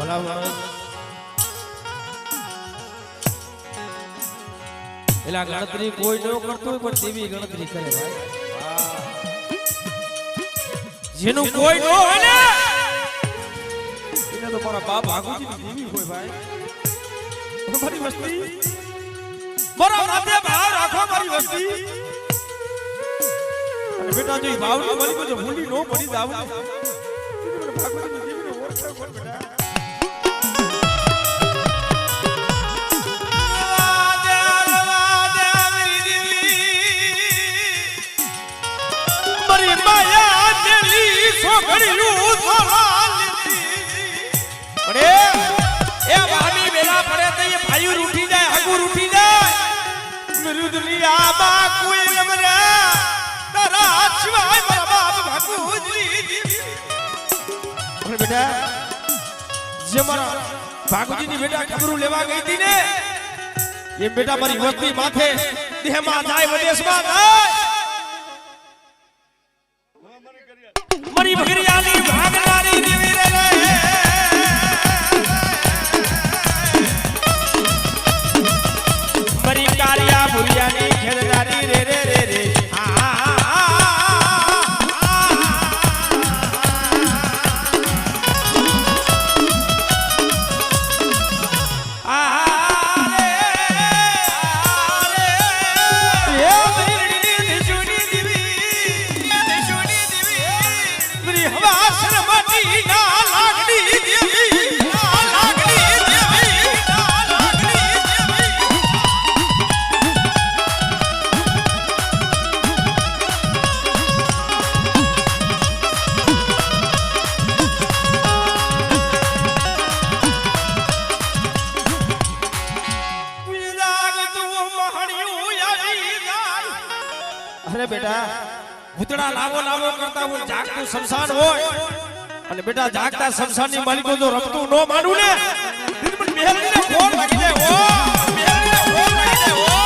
ભલા માણસ એલા ગણતરી કોઈ ન કરતું પણ દેવી ગણતરી કરે ભાઈ જેનું કોઈ ન હોય ને એને તો મારા બાપ ભાગુજી દેવી હોય ભાઈ મારી વસ્તી મારા માથે ભાવ રાખો મારી વસ્તી અને બેટા જો ભાવની મળી તો ભૂલી નો પડી જાવ ભાગુજી દેવીને ઓળખે કોણ બેટા ભાગુજી ની બેટા ખબરું લેવા ગઈ હતી ને એ બેટા મારી વસ્તી માથે દેહમાં જાય વિદેશમાં જાય મારી ભગરિયાની ભાગનારી દેવી રે મારી કારિયા ભુરિયાની ખેલનારી રે રે રે રે બેટા ભૂતડા લાવો લાવો કરતા હું જાગતું શમશાન હોય અને બેટા જાગતા શમશાનની માલિકો જો રમતું ન માનું ને દિલ પર મહેલને કોણ લાગી જાય ઓ મહેલને કોણ લાગી જાય ઓ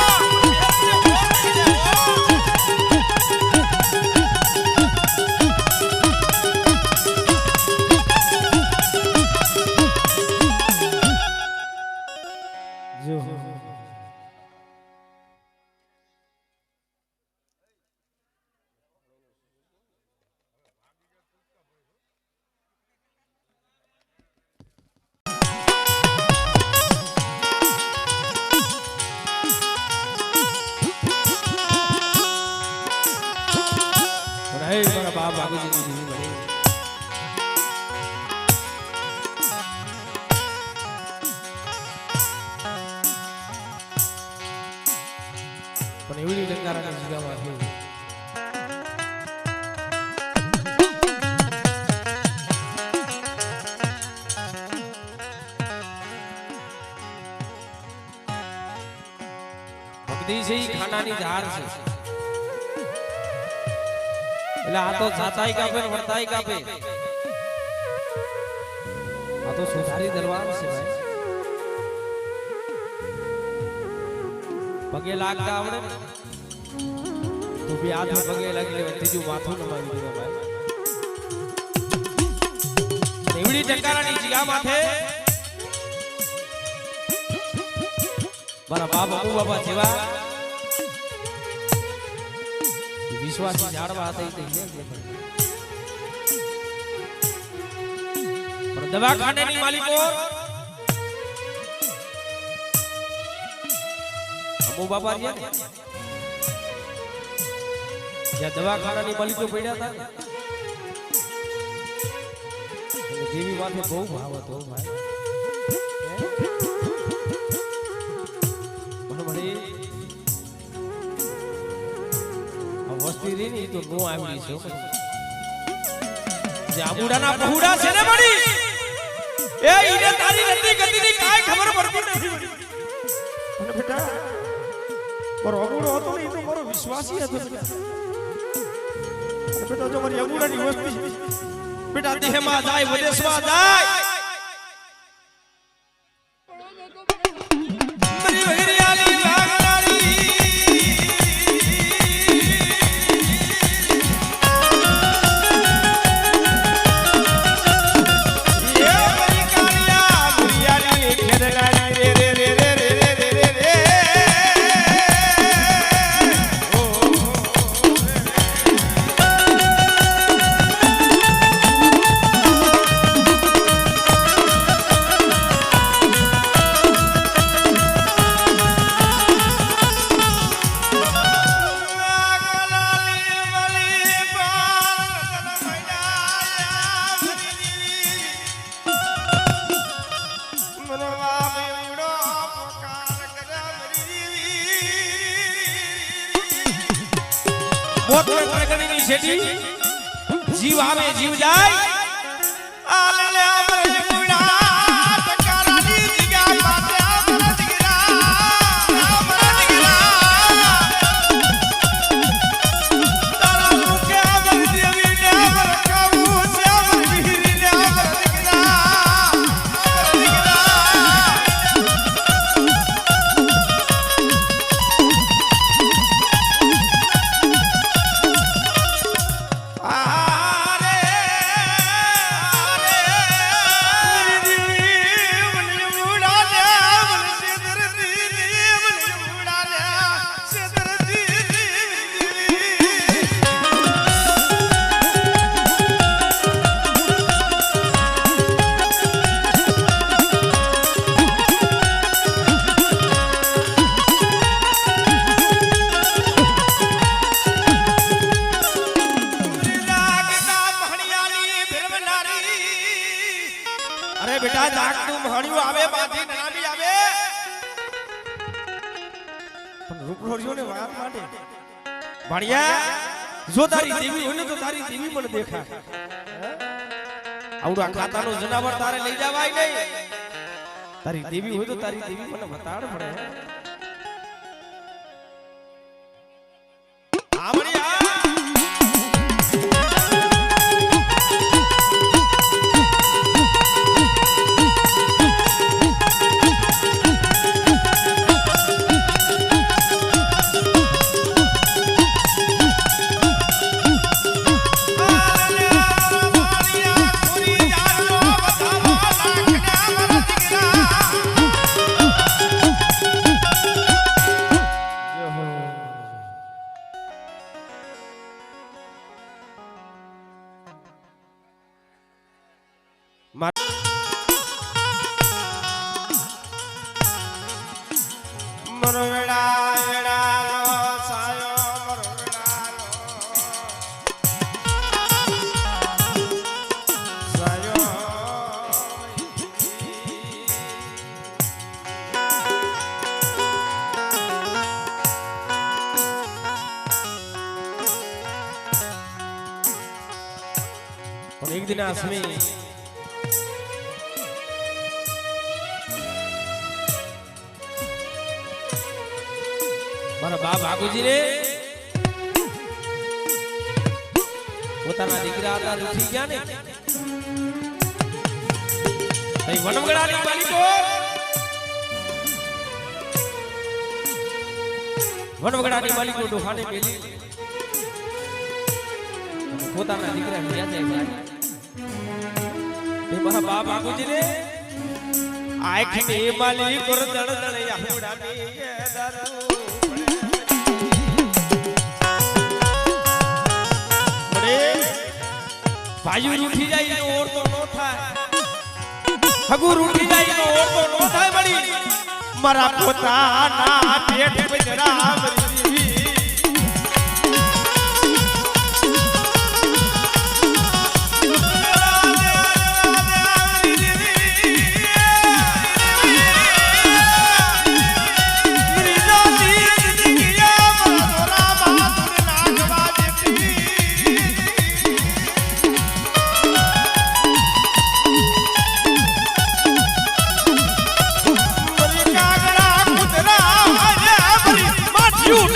મારા બાપ ભાગુજી ની દેવી બની પણ એવી ડંકારાની જગ્યામાં હતી ભક્તિ છે ઈ ખાનાની ધાર છે એટલે આ તો જાતાઈ કાપે વર્તાઈ કાપે આ તો સુધારી દરબાર છે ભાઈ પગે લાગતા આવડે તો બી હાથ પગે લાગી લે ત્રીજું માથું નમાવી દેવા ભાઈ એવડી ટંકારાની જગ્યા માથે મારા બાપ અબુ બાબા જેવા વિશ્વાસી જાળવા હતા પણ દવાખાનાની માલિકો અબુ બાબા રહ્યા ને જ્યાં દવાખાનાની માલિકો પડ્યા હતા દેવી માથે બહુ ભાવ હતો ભાઈ વસ્તી રેની તો નો આવી છે જે આબુડાના બહુડા છે ને બડી એ ઈને તારી નથી ગતિની કાઈ ખબર પડતી નથી અને બેટા મારો આબુડો હતો ને એ તો મારો વિશ્વાસી હતો બેટા અને બેટા જો મારી આબુડાની વસ્તી બેટા દેહમાં જાય વિદેશમાં જાય Yeah. શેઠી જીવ આવે જીવ જાય આલે અમર ગુડા ટકારાની જગ્યા પાસે અમર દીકરા તારા મુકે અમર દેવીને અમર કાવું છે અમર વીરને અમર દીકરા બેટા જાગતું મહણિયું આવે બાજી નામી આવે પણ રૂપરોળીઓને વાર માટે ભણ્યા જો તારી દેવી હોય ને તો તારી દેવી મને દેખાય આવડા ખાતાનો જનાવર તારે લઈ જવાય નહીં તારી દેવી હોય તો તારી દેવી મને બતાડ પડે આ ભણ્યા એક દિન આસમી મારા બાપ આગુજી રે પોતાના દીકરા હતા રૂઠી ગયા ને વનવગડાની માલિકો વનવગડાની માલિકો ડોહાને મેલી પોતાના દીકરા ગયા જાય મારા બાપ આગુજી રે આખી માલી કોર દળ દળ આહુડાની દારૂ ભાઈ રૂઠી જાય તો ઓર તો નો થાય હગુ રૂઠી જાય તો ઓર તો નો થાય બડી મારા પોતાના પેટ પજરા મરી You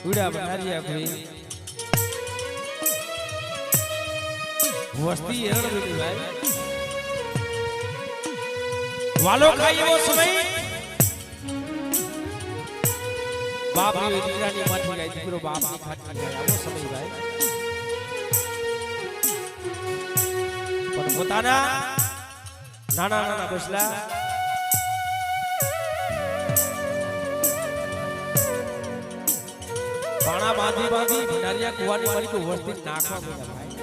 ઉડા બનારિયા ભાઈ વસ્તી હેરણ બેટી ભાઈ વાલો ખાઈ એવો સમય બાપ ની દીકરાની માથી ગાય દીકરો બાપ ની ખાટી ગાય આવો સમય ભાઈ પણ પોતાના નાના નાના બસલા પાણા બાંધી બાંધી ભંડારિયા કુવાની મારી તો વસ્તી નાખવા મળ્યા ભાઈ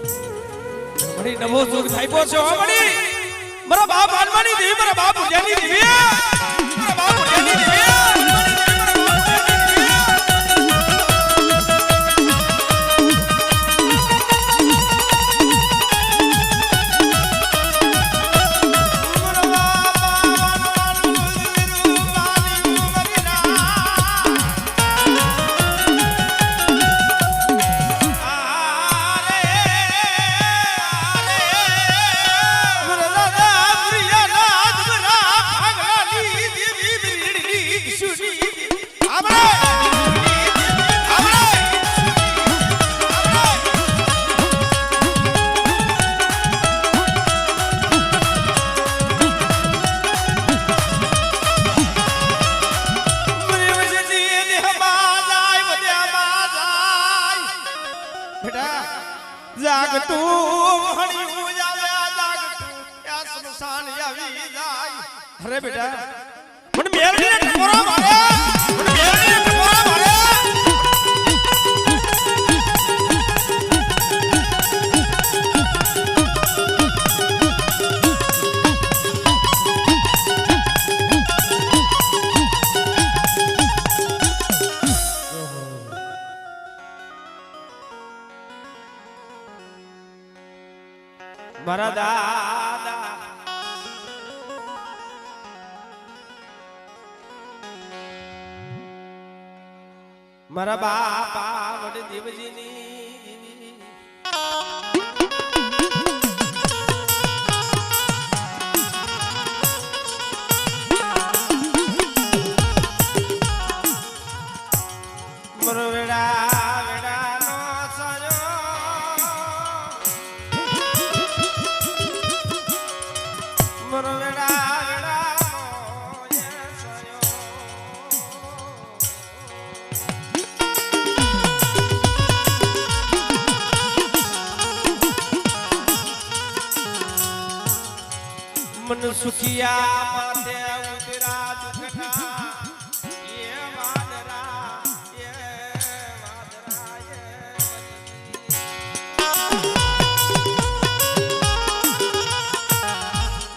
મણી નવો સુખ થાઈપો છે હો મણી મારા બાપ આનવાની દેવી મારા બાપ ઉજાની દેવી મારા બાપ ઉજાની દેવી અરે બેટા મને મેલડીને ટકોરા મારે મને મેલડીને ટકોરા મારે મારા દાદા મારા બાપા વડ દેવજીની મરો વેડા વેડાનો સયો મરો વેડા મન સુખિયા માથે ઉતરા દુખના એ વાદરા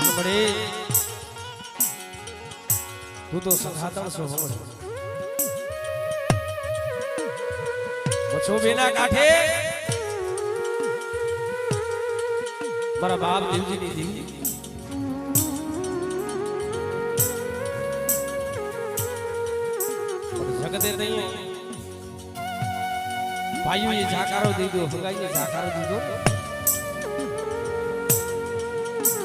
બડે તું તો સખાતણ છો હમણે મછો બેના કાંઠે મારા બાપ દેવજીની દેવી જગતે નહીં ભાઈઓએ જાકારો દીધો હગાઈએ જાકારો દીધો તો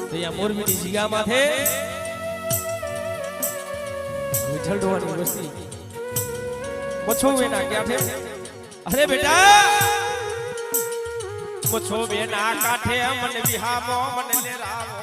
અહીંયા મોરબીની જીગા માથે વિઠ્ઠલ ડોહાની વસ્તી મછો બેના કાંઠે અરે બેટા મછો બેના કાંઠે મને વિહામો મને લેરાવો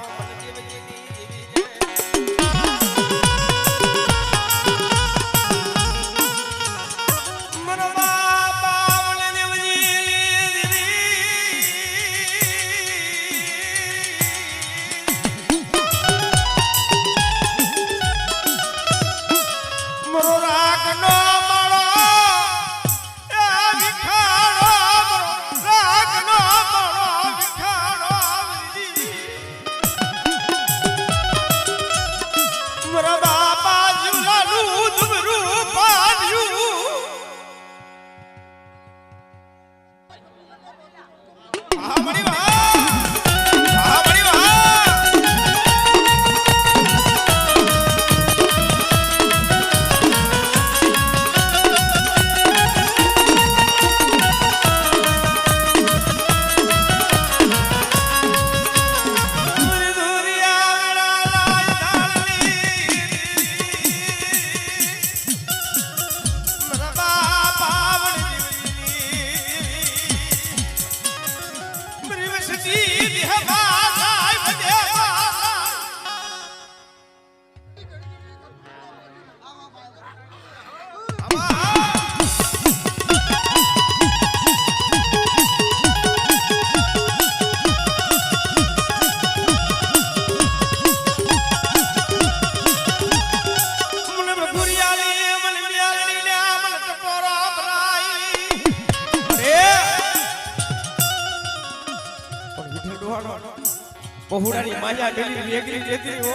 બહુડાની માયા ડેલી વેગરી દેતી હો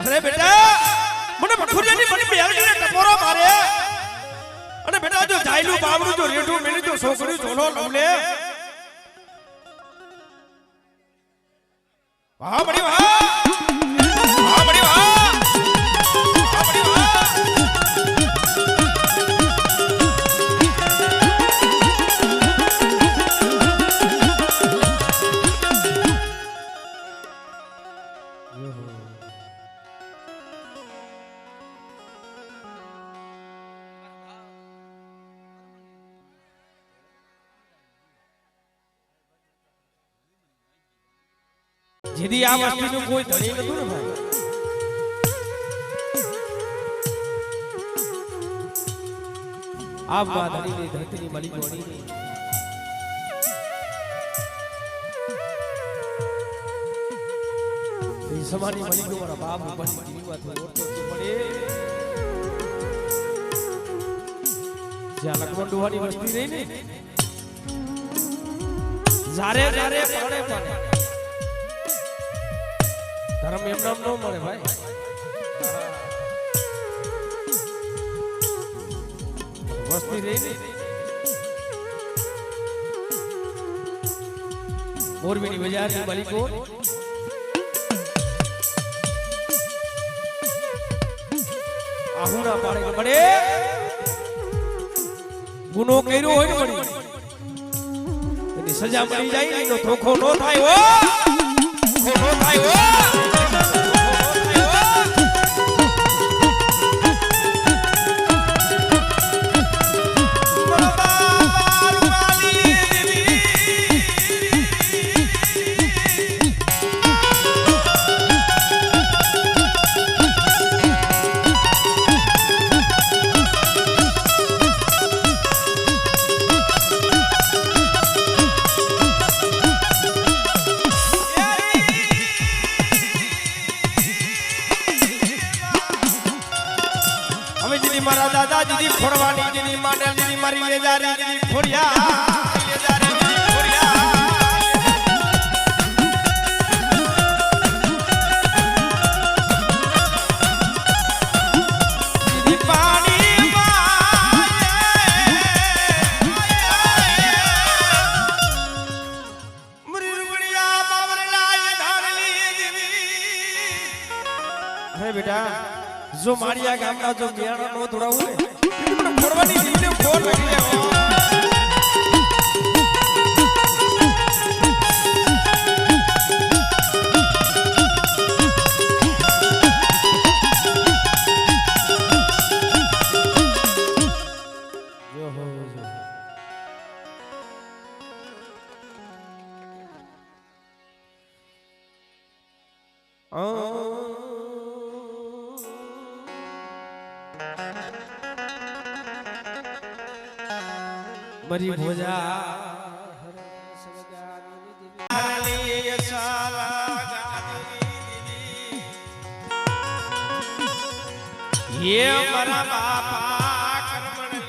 અરે બેટા મને ભખુરિયાની મને બેલડીને ટપોરો મારે અને બેટા જો જાયલું બાવડું જો રેઠું મેલી જો છોકરી ઝોલો લવલે વાહ બડી વાહ વાહ બડી વાહ વાહ બડી વાહ જેદી આ વસ્તીનું કોઈ ધણી નતું ને ભાઈ આ વાત ધણીની ધરતીની મળી ગોળી એ સમાની મળી ગયો મારા બાપ ઉપર ની વાત ઓળતો પડે જ્યાં લખમણ ડોહાની વસ્તી રહી ને જારે જારે પાડે પાડે ધર્મ એમ નામ ન મળે ભાઈ વસ્તી રહી ને મોરબીની બજારની માલિકો આહુડા પાડે પડે ગુનો કર્યો હોય ને મળી એની સજા મળી જાય એનો ધોખો ન થાય હો ધોખો ન થાય હો મારા દાદા દીદી ફોડવાની દીદી માને દીદી મારી લેજારી દીદી ફોડ્યા લેજારી દીદી ફોડ્યા દીદી પાણી મરી રૂડિયા બાવરલાય ધારલી દીદી અરે બેટા જો મારિયા ગામના જો મિયાણા નો દોડાવું ને મને ફોડવાની દીને ફોડ લાગી જાય જો હો મરી ભોજા ये मारा बापा कर्मणी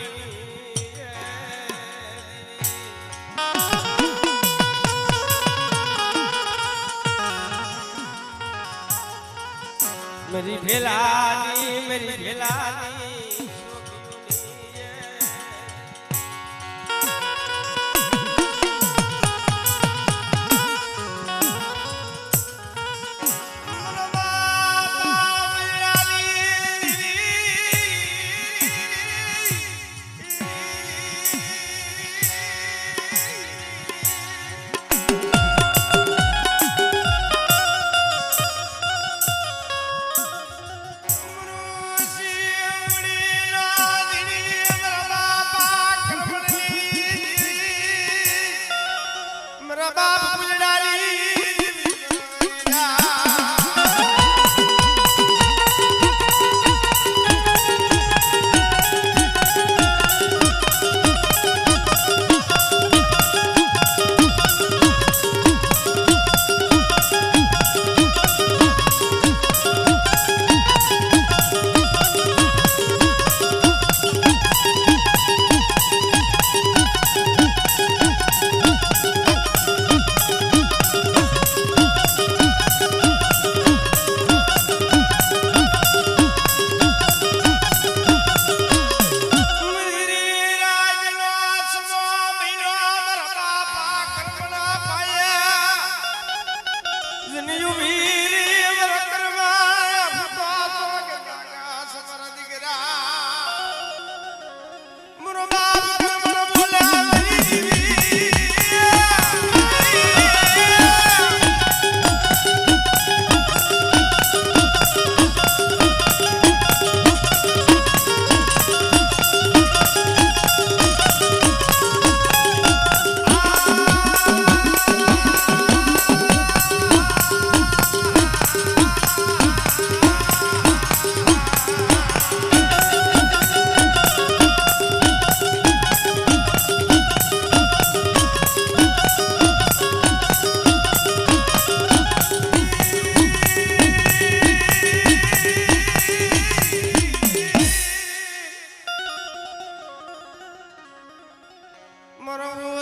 मेरी भेलानी મારો